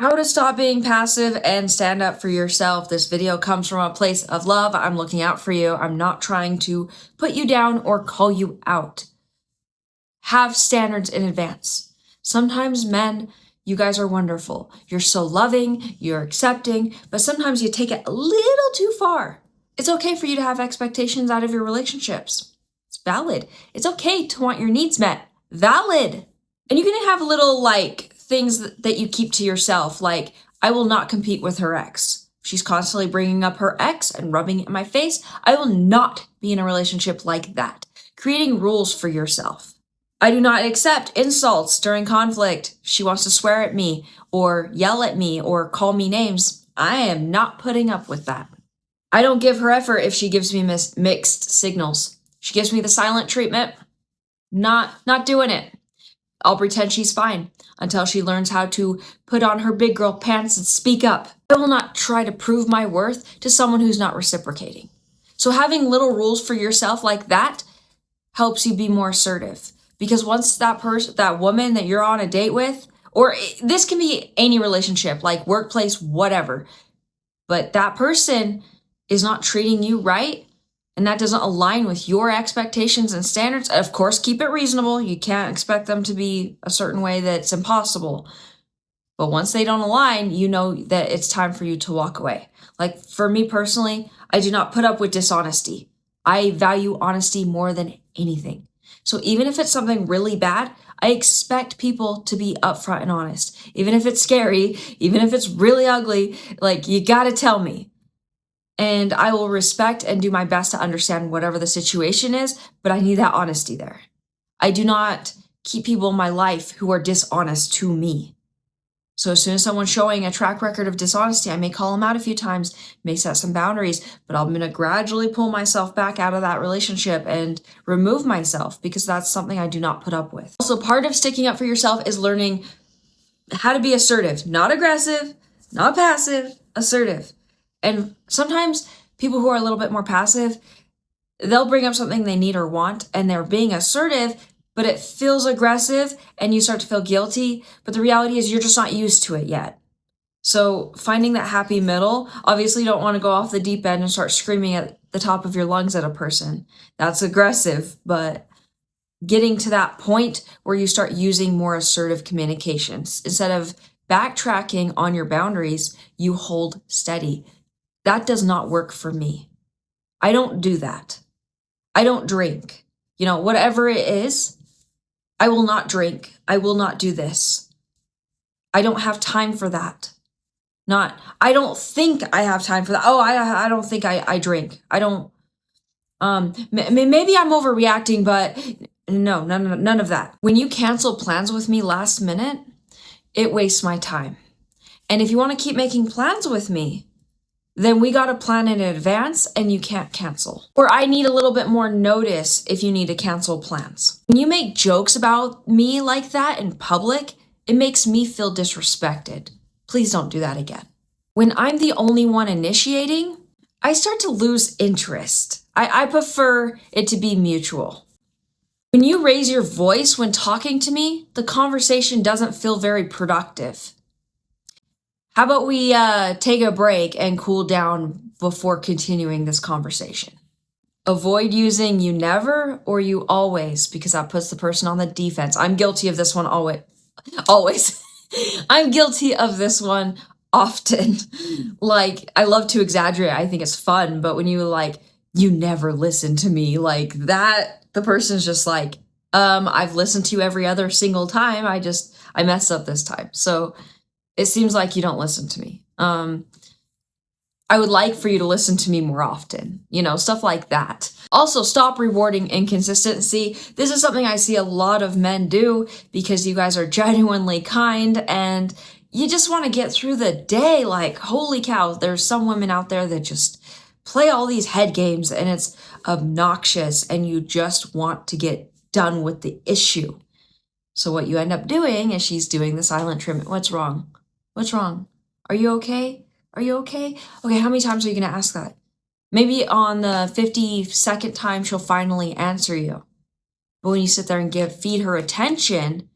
How to stop being passive and stand up for yourself. This video comes from a place of love. I'm looking out for you. I'm not trying to put you down or call you out. Have standards in advance. Sometimes men, you guys are wonderful. You're so loving, you're accepting, but sometimes you take it a little too far. It's okay for you to have expectations out of your relationships. It's valid. It's okay to want your needs met. Valid. And you can have little things that you keep to yourself, like, I will not compete with her ex. If she's constantly bringing up her ex and rubbing it in my face, I will not be in a relationship like that. Creating rules for yourself. I do not accept insults during conflict. If she wants to swear at me or yell at me or call me names, I am not putting up with that. I don't give her effort if she gives me mixed signals. She gives me the silent treatment. Not doing it. I'll pretend she's fine until she learns how to put on her big girl pants and speak up. I will not try to prove my worth to someone who's not reciprocating. So having little rules for yourself like that helps you be more assertive. Because once that woman that you're on a date with, or this can be any relationship, like workplace, whatever, but that person is not treating you right, and that doesn't align with your expectations and standards, of course, keep it reasonable. You can't expect them to be a certain way that's impossible. But once they don't align, you know that it's time for you to walk away. Like for me personally, I do not put up with dishonesty. I value honesty more than anything. So even if it's something really bad, I expect people to be upfront and honest. Even if it's scary, even if it's really ugly, you gotta tell me. And I will respect and do my best to understand whatever the situation is, but I need that honesty there. I do not keep people in my life who are dishonest to me. So as soon as someone's showing a track record of dishonesty, I may call them out a few times, may set some boundaries, but I'm going to gradually pull myself back out of that relationship and remove myself because that's something I do not put up with. Also, part of sticking up for yourself is learning how to be assertive, not aggressive, not passive, assertive. And sometimes people who are a little bit more passive, they'll bring up something they need or want, and they're being assertive, but it feels aggressive, and you start to feel guilty. But the reality is you're just not used to it yet. So finding that happy middle, obviously you don't want to go off the deep end and start screaming at the top of your lungs at a person. That's aggressive, but getting to that point where you start using more assertive communications. Instead of backtracking on your boundaries, you hold steady. That does not work for me. I don't do that. I don't drink. Whatever it is, I will not drink. I will not do this. I don't have time for that. I don't think I have time for that. Oh, I don't think I drink. I don't, maybe I'm overreacting, but no, none of that. When you cancel plans with me last minute, it wastes my time. And if you want to keep making plans with me, then we got to plan in advance and you can't cancel. Or I need a little bit more notice if you need to cancel plans. When you make jokes about me like that in public, it makes me feel disrespected. Please don't do that again. When I'm the only one initiating, I start to lose interest. I prefer it to be mutual. When you raise your voice when talking to me, the conversation doesn't feel very productive. How about we take a break and cool down before continuing this conversation? Avoid using you never or you always, because that puts the person on the defense. I'm guilty of this one always. I'm guilty of this one often. I love to exaggerate. I think it's fun, but when you never listen to me, that, the person's just I've listened to you every other single time. I messed up this time. So it seems like you don't listen to me. I would like for you to listen to me more often, stuff like that. Also, stop rewarding inconsistency. This is something I see a lot of men do because you guys are genuinely kind and you just want to get through the day. Holy cow, there's some women out there that just play all these head games and it's obnoxious and you just want to get done with the issue. So what you end up doing is she's doing the silent treatment. What's wrong? What's wrong? Are you okay? Are you okay? Okay, how many times are you going to ask that? Maybe on the 52nd time, she'll finally answer you. But when you sit there and feed her attention,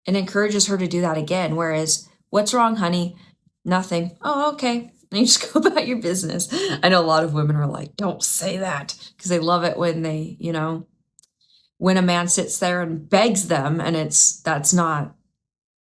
it encourages her to do that again. Whereas What's wrong, honey? Nothing. Oh, okay. And you just go about your business. I know a lot of women are like, don't say that, because they love it when they, when a man sits there and begs them, and that's not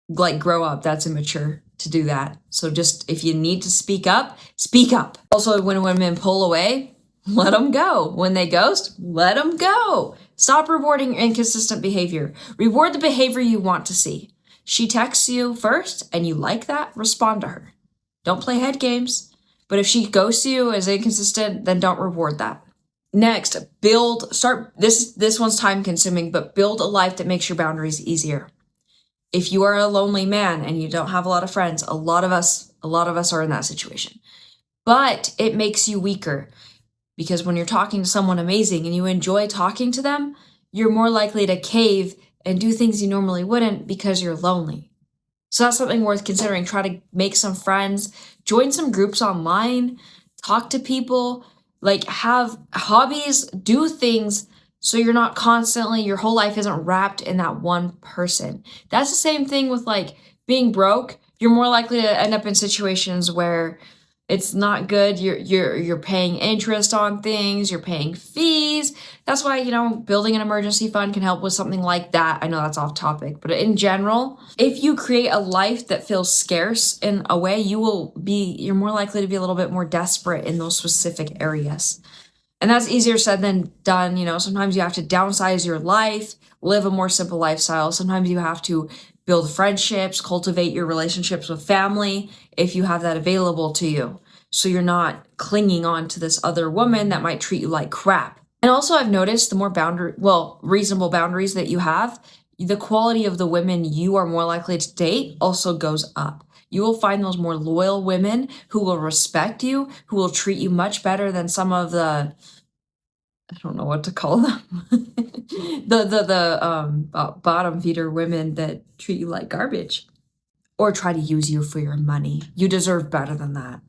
like, grow up. That's immature to do that. So just, if you need to speak up, speak up. Also, when women pull away, let them go. When they ghost, let them go. Stop rewarding inconsistent behavior. Reward the behavior you want to see. She texts you first and you like that, respond to her. Don't play head games. But if she ghosts you as inconsistent, then don't reward that. Next, this one's time consuming, but build a life that makes your boundaries easier. If you are a lonely man and you don't have a lot of friends, a lot of us are in that situation. But it makes you weaker, because when you're talking to someone amazing and you enjoy talking to them, you're more likely to cave and do things you normally wouldn't because you're lonely. So that's something worth considering. Try to make some friends, join some groups online, talk to people, like have hobbies, do things, so you're not constantly, your whole life isn't wrapped in that one person. That's the same thing with like being broke. You're more likely to end up in situations where it's not good. You're paying interest on things, you're paying fees. That's why, building an emergency fund can help with something like that. I know that's off topic, but in general, if you create a life that feels scarce in a way, you're more likely to be a little bit more desperate in those specific areas. And that's easier said than done. Sometimes you have to downsize your life, live a more simple lifestyle. Sometimes you have to build friendships, cultivate your relationships with family if you have that available to you. So you're not clinging on to this other woman that might treat you like crap. And also, I've noticed the more reasonable boundaries that you have, the quality of the women you are more likely to date also goes up. You will find those more loyal women who will respect you, who will treat you much better than some of the, I don't know what to call them, the bottom feeder women that treat you like garbage or try to use you for your money. You deserve better than that.